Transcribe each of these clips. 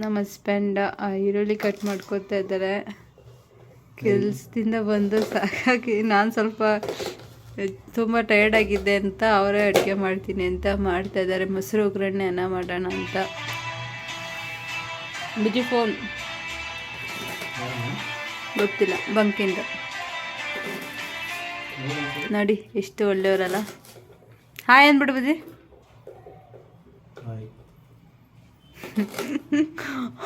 ನಮ್ಮ ಹಸ್ಬೆಂಡ್ ಈರುಳ್ಳಿ ಕಟ್ ಮಾಡ್ಕೊತಾ ಇದ್ದಾರೆ. ಕೆಲಸದಿಂದ ಬಂದು ಸಾಕಾಗಿ ನಾನು ಸ್ವಲ್ಪ ತುಂಬ ಟಯರ್ಡ್ ಆಗಿದ್ದೆ ಅಂತ ಅವರೇ ಅಡುಗೆ ಮಾಡ್ತೀನಿ ಅಂತ ಮಾಡ್ತಾ ಇದ್ದಾರೆ. ಮೊಸರು ಒಗ್ಗರಣೆ ಅನ್ನ ಮಾಡೋಣ ಅಂತ. ಬಿಜಿ ಫೋನ್ ಗೊತ್ತಿಲ್ಲ ಬಂಕಿಂದ ನೋಡಿ ಎಷ್ಟು ಒಳ್ಳೆಯವರಲ್ಲ. ಹಾಯ್ ಅಂದ್ಬಿಡು ಬುಜ್ಜಿ.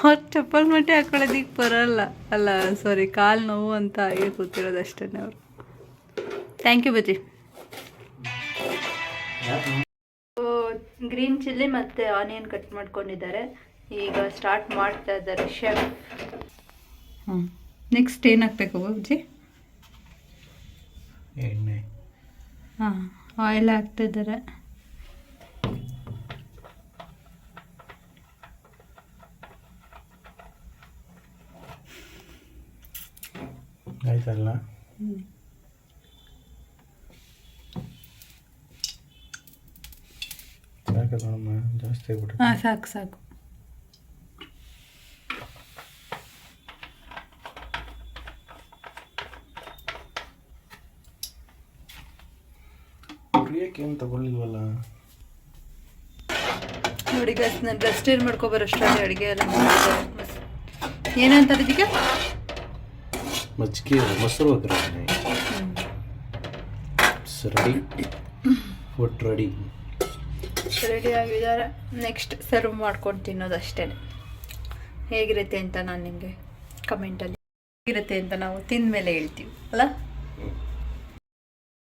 ಅವ್ರು ಚಪ್ಪಲ್ ಮಟ್ಟಿ ಹಾಕೊಳ್ಳೋದಿಕ್ಕೆ ಬರಲ್ಲ ಅಲ್ಲ, ಸಾರಿ ಕಾಲು ನೋವು ಅಂತ ಹಾಗೆ ಕೂತಿರೋದು ಅಷ್ಟೇ ಅವರು. Thank you bajji. Green chilli ಮತ್ತು ಆನಿಯನ್ ಕಟ್ ಮಾಡ್ಕೊಂಡಿದ್ದಾರೆ. ಈಗ ಸ್ಟಾರ್ಟ್ ಮಾಡ್ತಾ ಇದ್ದಾರೆ ಶೆಫ್. ನೆಕ್ಸ್ಟ್ ಏನು ಹಾಕ್ಬೇಕು ಬಜ್ಜಿ? ಎಣ್ಣೆ. ಆಯಿಲ್ ಹಾಕ್ತಿದ್ದಾರೆ. ಆಯ್ತಲ್ಲ. ಜಾಸ್ತಿ ಆಗ್ಬಿಟ್ಟು. ಸಾಕು ಸಾಕು. ಏನು ತಗೊಳ್ಳಿಲ್ವಲ್ಲ ನೋಡಿ ಗಸ್. ನಾನು ಡ್ರೆಸ್ ಚೇಂಜ್ ಮಾಡ್ಕೊಬರೋಷ್ಟರಲ್ಲಿ ಅಡುಗೆ ಎಲ್ಲ ಮಾಡಿದೆ. ಏನಂತಾರೆ ಇದಕ್ಕೆ? ಮಜ್ಜಿಗೆ ಮೊಸರು ಒಗ್ಗರಣೆ ರೆಡಿ. ಒಟ್ಟು ರೆಡಿ ಆಗಿದ್ದಾರೆ. ನೆಕ್ಸ್ಟ್ ಸರ್ವ್ ಮಾಡ್ಕೊಂಡು ತಿನ್ನೋದು ಅಷ್ಟೇ. ಹೇಗಿರುತ್ತೆ ಅಂತ ನಾನು ನಿಮಗೆ ಕಮೆಂಟಲ್ಲಿ ಹೇಗಿರುತ್ತೆ ಅಂತ ನಾವು ತಿಂದ ಮೇಲೆ ಹೇಳ್ತೀವಿ ಅಲ್ಲ.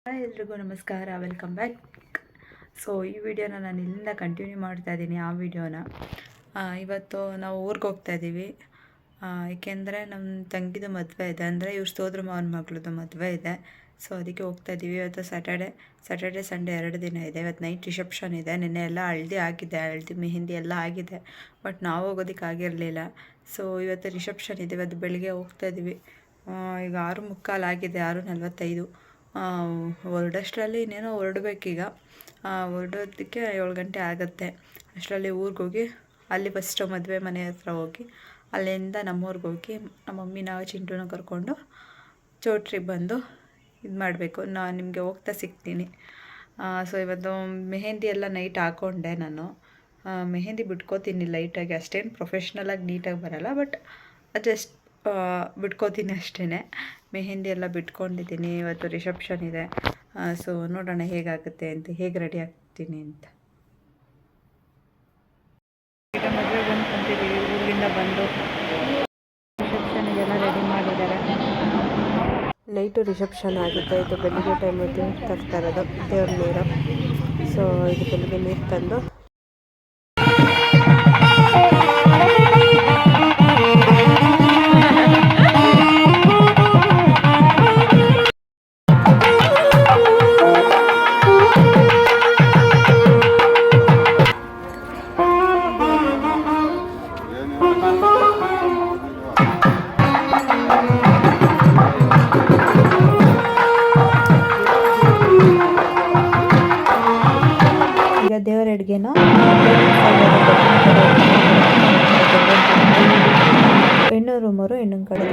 ಎಲ್ರಿಗೂ ನಮಸ್ಕಾರ, ವೆಲ್ಕಮ್ ಬ್ಯಾಕ್. ಸೊ ಈ ವಿಡಿಯೋನ ನಾನು ಇಲ್ಲಿಂದ ಕಂಟಿನ್ಯೂ ಮಾಡ್ತಾ ಇದ್ದೀನಿ. ಆ ವಿಡಿಯೋನ ಇವತ್ತು ನಾವು ಊರಿಗೆ ಹೋಗ್ತಾ ಇದ್ದೀವಿ. ಏಕೆಂದರೆ ನಮ್ಮ ತಂಗಿದು ಮದುವೆ ಇದೆ, ಅಂದರೆ ಇವ್ರ ಸೋದರ ಮಾವನ ಮಗಳದ್ದು ಮದುವೆ ಇದೆ. ಸೊ ಅದಕ್ಕೆ ಹೋಗ್ತಾ ಇದ್ದೀವಿ. ಇವತ್ತು ಸ್ಯಾಟರ್ಡೆ ಸಂಡೇ 2 ದಿನ ಇದೆ. ಇವತ್ತು ನೈಟ್ ರಿಸೆಪ್ಷನ್ ಇದೆ. ನಿನ್ನೆ ಎಲ್ಲ ಹಳದಿ ಆಗಿದೆ, ಹಳದಿ ಮೆಹಂದಿ ಎಲ್ಲ ಆಗಿದೆ. ಬಟ್ ನಾವು ಹೋಗೋದಕ್ಕೆ ಆಗಿರಲಿಲ್ಲ. ಸೊ ಇವತ್ತು ರಿಸೆಪ್ಷನ್ ಇದೆ. ಇವತ್ತು ಬೆಳಿಗ್ಗೆ ಹೋಗ್ತಾ ಇದ್ದೀವಿ. ಈಗ 6:45 ಆಗಿದೆ, 6:45. ಹೊರಡೋಷ್ಟರಲ್ಲಿ ಇನ್ನೇನೋ ಹೊರಡಬೇಕೀಗ. ಹೊರಡೋದಕ್ಕೆ 7 ಗಂಟೆ ಆಗುತ್ತೆ. ಅಷ್ಟರಲ್ಲಿ ಊರಿಗೆ ಹೋಗಿ ಅಲ್ಲಿ ಫಸ್ಟ್ ಮದುವೆ ಮನೆ ಹತ್ರ ಹೋಗಿ ಅಲ್ಲಿಂದ ನಮ್ಮೂರಿಗೆ ಹೋಗಿ ನಮ್ಮ ಮಮ್ಮಿನ ಚಿಂಟುನ ಕರ್ಕೊಂಡು ಚೌಟ್ರಿಗೆ ಬಂದು ಇದು ಮಾಡಬೇಕು. ನಾನು ನಿಮಗೆ ಹೋಗ್ತಾ ಸಿಗ್ತೀನಿ. ಸೊ ಇವತ್ತು ಮೆಹಂದಿ ಎಲ್ಲ ನೈಟ್ ಹಾಕ್ಕೊಂಡೆ. ನಾನು ಮೆಹಂದಿ ಬಿಟ್ಕೋತೀನಿ ಲೈಟಾಗಿ, ಅಷ್ಟೇನು ಪ್ರೊಫೆಷ್ನಲಾಗಿ ನೀಟಾಗಿ ಬರೋಲ್ಲ, ಬಟ್ ಜಸ್ಟ್ ಬಿಟ್ಕೋತೀನಿ ಅಷ್ಟೇ. ಮೆಹಂದಿ ಎಲ್ಲ ಬಿಟ್ಕೊಂಡಿದ್ದೀನಿ. ಇವತ್ತು ರಿಸೆಪ್ಷನ್ ಇದೆ. ಸೊ ನೋಡೋಣ ಹೇಗಾಗುತ್ತೆ ಅಂತ, ಹೇಗೆ ರೆಡಿ ಆಗ್ತೀನಿ ಅಂತ. ಈಗ ಮದುವೆ ಬಂದು ಕುಂತಿದ್ದೀವಿ. ಊರಿಂದ ಬಂದು ರಿಸೆಪ್ಷನಿಗೆಲ್ಲ ರೆಡಿ ಮಾಡಿದ್ದಾರೆ. ನೈಟು ರಿಸೆಪ್ಷನ್ ಆಗುತ್ತೆ. ಇದು ಬೆಳಿಗ್ಗೆ ಟೈಮಲ್ಲಿ ತರ್ತಾ ಇರೋದು ದೇವ್ರ ನೀರು. ಸೊ ಇದು ಬೆಳಿಗ್ಗೆ ನೀರು ತಂದು ದೇವರ ಅಡುಗೆನ ಹೆಣ್ಣು ರೂಮರು ಹೆಣ್ಣಿನ ಕಡೆ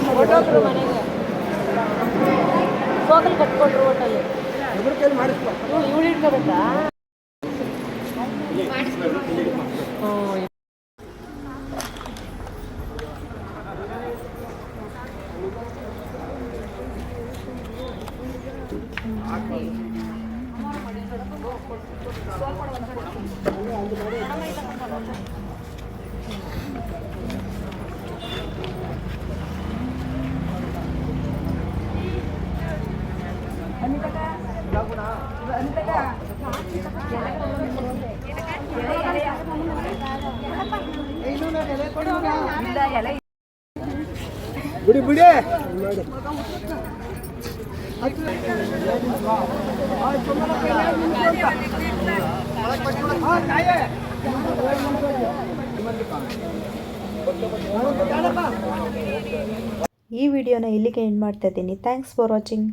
ಹೊರಟೋದ್ರು ಮನೆಗೆ ಸೋಗಲ್ ಕಟ್ಕೊಟ್ರು ಹೋಟೆಲ್ ಇವಳು ಇಟ್ಕೋಬೇಕಾ ಬಿಡಿ ಬಿಡಿ ಈ ವಿಡಿಯೋನ ಇಲ್ಲಿಗೆ ಎಂಡ್ ಮಾಡ್ತಾ ಇದ್ದೀನಿ. Thanks for watching.